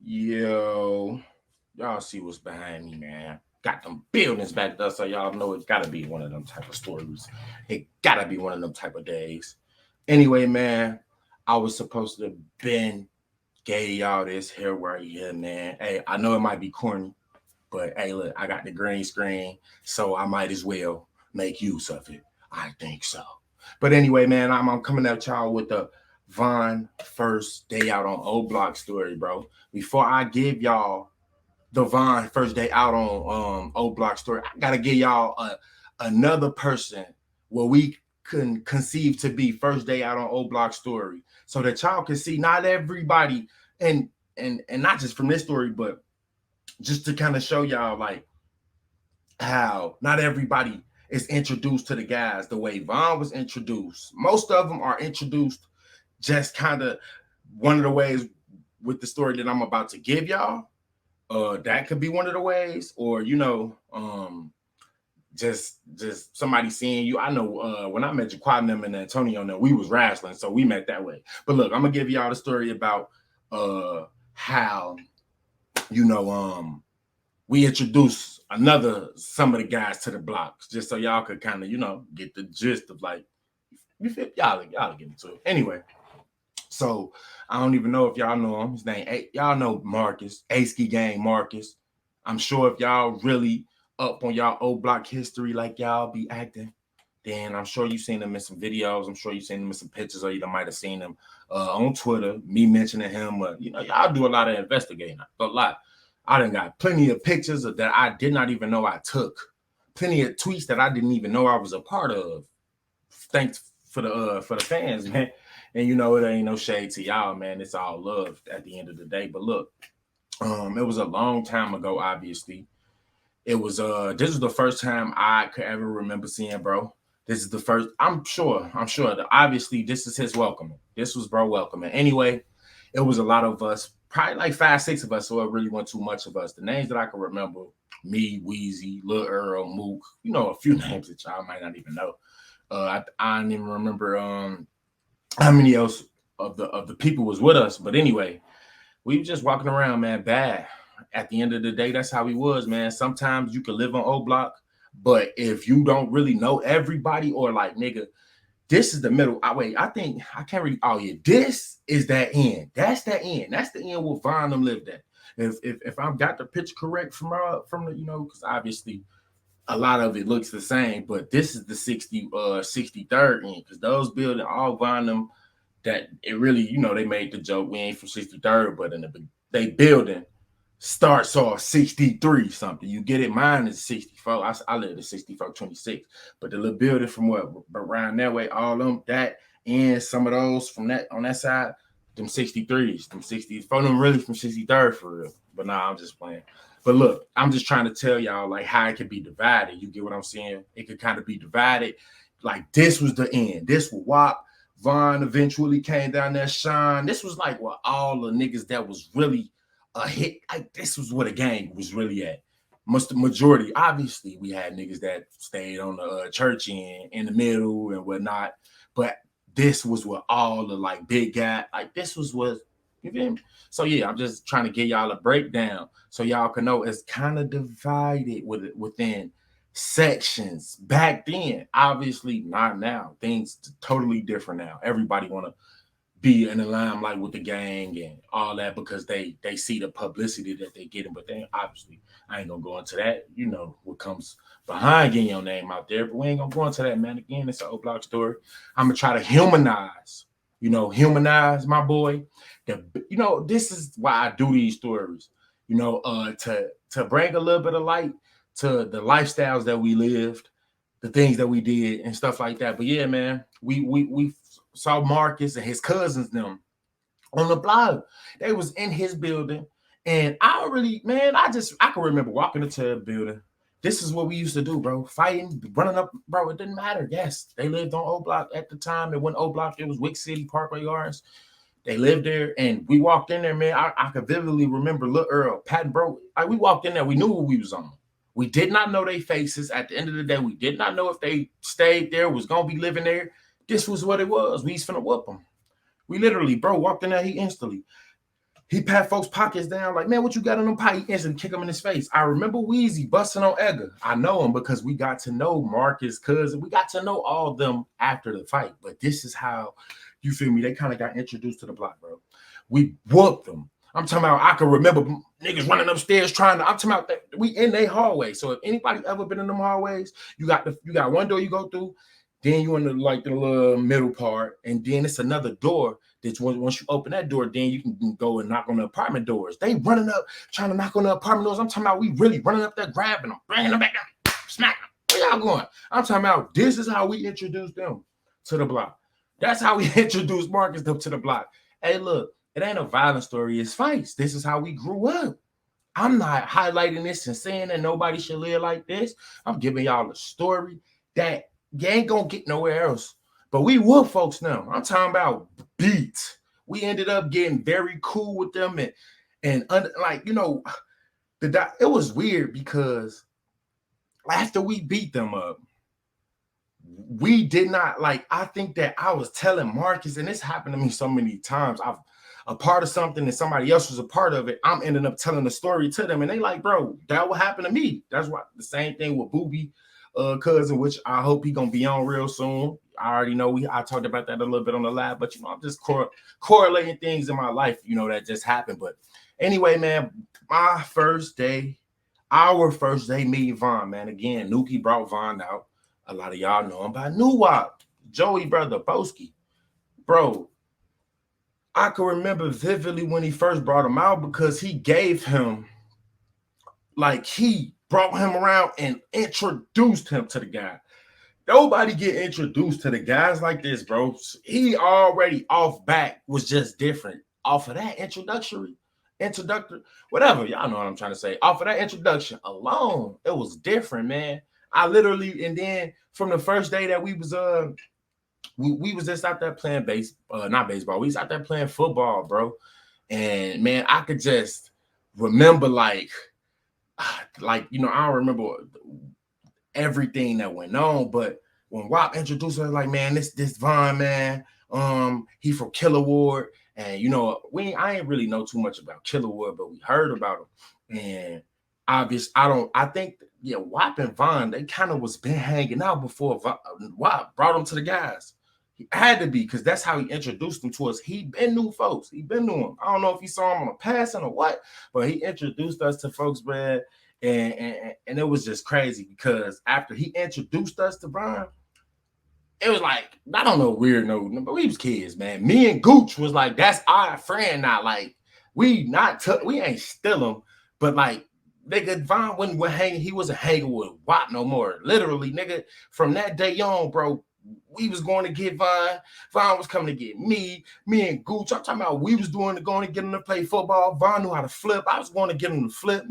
Yo, y'all see what's behind me, man. Got them buildings back there, so y'all know it gotta be one of them type of stories. It gotta be one of them type of days. Anyway, man, I was supposed to been gave y'all this here right here, man. Hey, I know it might be corny, but hey, look, I got the green screen, so I might as well make use of it. I think so. But anyway, man, I'm coming at y'all with the Von first day out on O Block story, bro. Before I give y'all the Von first day out on O Block story, I gotta give y'all another person where we can conceive to be first day out on O Block story, so that y'all can see not everybody and and not just from this story, but just to kind of show y'all like how not everybody is introduced to the guys the way Von was introduced. Most of them are introduced just kind of one of the ways with the story that I'm about to give y'all. That could be one of the ways, or just somebody seeing you. I know when I met Jaquan and them and Antonio, them, we was wrestling, so we met that way. But look, I'm gonna give y'all the story about how you know we introduced another some of the guys to the blocks, just so y'all could kind of get the gist of like you feel y'all get into it. Anyway, so I don't even know if y'all know him. His name y'all know Marcus, A-Ski Gang Marcus. I'm sure if y'all really up on y'all old block history like y'all be acting, then I'm sure you've seen them in some videos. I'm sure you've seen them in some pictures, or you might have seen them on Twitter, me mentioning him. Y'all do a lot of investigating, a lot. I done got plenty of pictures that I did not even know I took. Plenty of tweets that I didn't even know I was a part of. Thanks for the fans, man. And it ain't no shade to y'all, man. It's all love at the end of the day. But look, it was a long time ago, obviously. It was this was the first time I could ever remember seeing bro. This is the first, I'm sure that obviously this is his welcoming. This was bro welcoming. Anyway, it was a lot of us, probably like 5-6 of us, so it really wasn't too much of us. The names that I can remember, me, Wheezy, Lil Earl, Mook, a few names that y'all might not even know. I don't even remember how many else of the people was with us. But anyway, we were just walking around, man, bad. At the end of the day, that's how we was, man. Sometimes you can live on O Block, but if you don't really know everybody, or like, nigga, this is the middle. I think I can't really. Oh yeah, this is that end. That's that end. That's the end where Von them lived at. If I've got the picture correct from the because obviously a lot of it looks the same, but this is the 63rd end, because those buildings all Von them, that it really, they made the joke, we ain't from 63rd, but they building starts off 63 something. You get it? Mine is 64. I live at 6426. But the little building from what around that way, all them that and some of those from that on that side, them 63s, them 60s, for them really from 63rd for real. But nah, I'm just playing. But look, I'm just trying to tell y'all like how it could be divided. You get what I'm saying? It could kind of be divided. Like this was the end. This was WAP. Von eventually came down there. Sean. This was like what all the niggas that was really a hit. Like this was where the gang was really at. The majority, obviously, we had niggas that stayed on the church end in the middle and whatnot. But this was what all the like big guy, like this was what, you feel me? So yeah, I'm just trying to get y'all a breakdown so y'all can know it's kind of divided within sections. Back then, obviously not now. Things totally different now. Everybody want to be in the limelight with the gang and all that because they see the publicity that they getting. But then obviously I ain't gonna go into that. You know what comes behind getting your name out there, but we ain't gonna go into that, man. Again, it's an O Block story. I'm gonna try to humanize my boy. This is why I do these stories. To bring a little bit of light to the lifestyles that we lived, the things that we did, and stuff like that. But yeah, man, we saw Marcus and his cousins them on the block. They was in his building, and I can remember walking into the building. This is what we used to do, bro. Fighting, running up, bro. It didn't matter. Yes, they lived on O Block at the time. It wasn't O Block. It was Wick City Parkway Yards. They lived there, and we walked in there, man. I could vividly remember Lil Earl, Pat, bro. We walked in there. We knew what we was on. We did not know their faces. At the end of the day, we did not know if they stayed there, was gonna be living there. This was what it was. We was finna whoop them. We literally, bro, walked in there. He He pat folks' pockets down, like, man, what you got in them pockets? He instantly kick him in his face. I remember Weezy busting on Edgar. I know him because we got to know Marcus, cousin. We got to know all of them after the fight. But this is how, you feel me, they kind of got introduced to the block, bro. We whooped them. I'm talking about, I can remember niggas running upstairs trying to, I'm talking about that we in their hallway. So if anybody ever been in them hallways, you got one door you go through, then you in the little middle part, and then it's another door. That's once you open that door, then you can go and knock on the apartment doors. They running up, trying to knock on the apartment doors. I'm talking about we really running up there, grabbing them, bringing them back down, smacking them. Where y'all going? I'm talking about this is how we introduced them to the block. That's how we introduced Marcus to the block. Hey, look, it ain't a violent story, it's fights. This is how we grew up. I'm not highlighting this and saying that nobody should live like this. I'm giving y'all a story that you ain't gonna get nowhere else. But we whoop folks now. I'm talking about beats. We ended up getting very cool with them, and like, you know, it was weird because after we beat them up, we did not, like, I think that I was telling Marcus, and this happened to me so many times. I've a part of something and somebody else was a part of it. I'm ending up telling the story to them, and they like, bro, that what happened to me. That's why the same thing with Booby, cousin, which I hope he gonna be on real soon. I already know I talked about that a little bit on the lab, but you know, I'm just correlating things in my life, you know, that just happened. But anyway, man, our first day meeting Von, man. Again, Nuki brought Von out. A lot of y'all know him by Nuwop, Joey brother, Boski. Bro, I can remember vividly when he first brought him out because he gave him, like, he brought him around and introduced him to the guy. Nobody get introduced to the guys like this, bro. He already off back was just different. Off of that introductory, whatever, y'all know what I'm trying to say. Off of that introduction alone, it was different, man. I literally, and then from the first day that we was we was just out there playing not baseball. We was out there playing football, bro. And man, I could just remember like, you know, I don't remember everything that went on, but when WAP introduced us, like, man, this Von, man, he from Killer Ward, and you know, I ain't really know too much about Killer Ward, but we heard about him, and I think WAP and Von, they kind of was been hanging out before WAP brought them to the guys. He had to be, because that's how he introduced them to us. He been knew folks. He been knew them. I don't know if he saw him on a passing or what, but he introduced us to folks, man. And it was just crazy because after he introduced us to Von, it was like, I don't know, weird, but we was kids, man. Me and Gooch was like, that's our friend now. Like, we ain't still him, but like, nigga, Von wasn't hanging, he wasn't hanging with WAP no more. Literally, nigga, from that day on, bro, we was going to get Von. Von was coming to get me and Gooch. I'm talking about we was going to get him to play football. Von knew how to flip. I was going to get him to flip.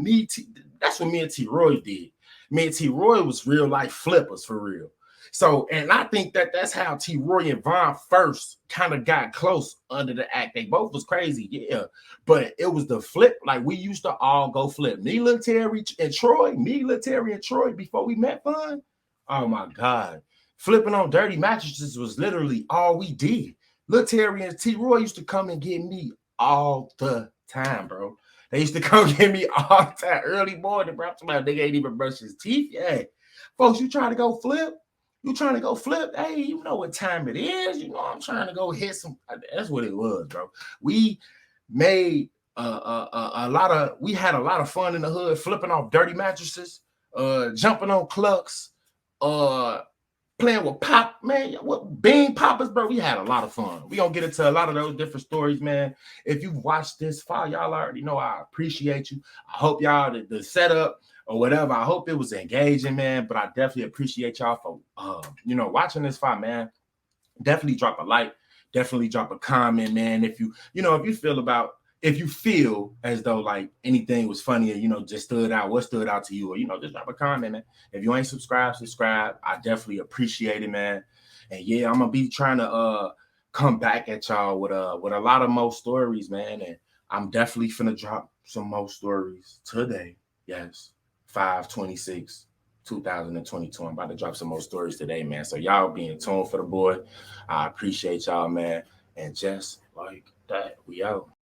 That's what me and T. Roy did. Me and T. Roy was real life flippers for real. So, and I think that's how T. Roy and Von first kind of got close under the act. They both was crazy, yeah. But it was the flip. Like, we used to all go flip. Me, Lil Terry, and Troy, before we met Von. Oh my God. Flipping on dirty mattresses was literally all we did. Lil Terry and T. Roy used to come and get me all the time, bro. They used to come get me all the time. Early morning, bro. Somebody nigga ain't even brush his teeth. Yeah. Folks, you trying to go flip? You trying to go flip? Hey, you know what time it is. You know, I'm trying to go hit some. That's what it was, bro. We made we had a lot of fun in the hood, flipping off dirty mattresses, jumping on clucks, playing with pop, man, what bean poppers, bro. We had a lot of fun. We gonna get into a lot of those different stories, man. If you've watched this far, y'all already know I appreciate you. I hope y'all the setup or whatever, I hope it was engaging, man. But I definitely appreciate y'all for watching this far, man. Definitely drop a like, definitely drop a comment, man. If you feel as though like anything was funny or just stood out, what stood out to you, or just drop a comment, man. If you ain't subscribed. I definitely appreciate it, man. And yeah, I'm gonna be trying to come back at y'all with a lot of more stories, man. And I'm definitely finna drop some more stories today. Yes, 5/26, 2022. I'm about to drop some more stories today, man. So y'all be in tune for the boy. I appreciate y'all, man. And just like that, we out.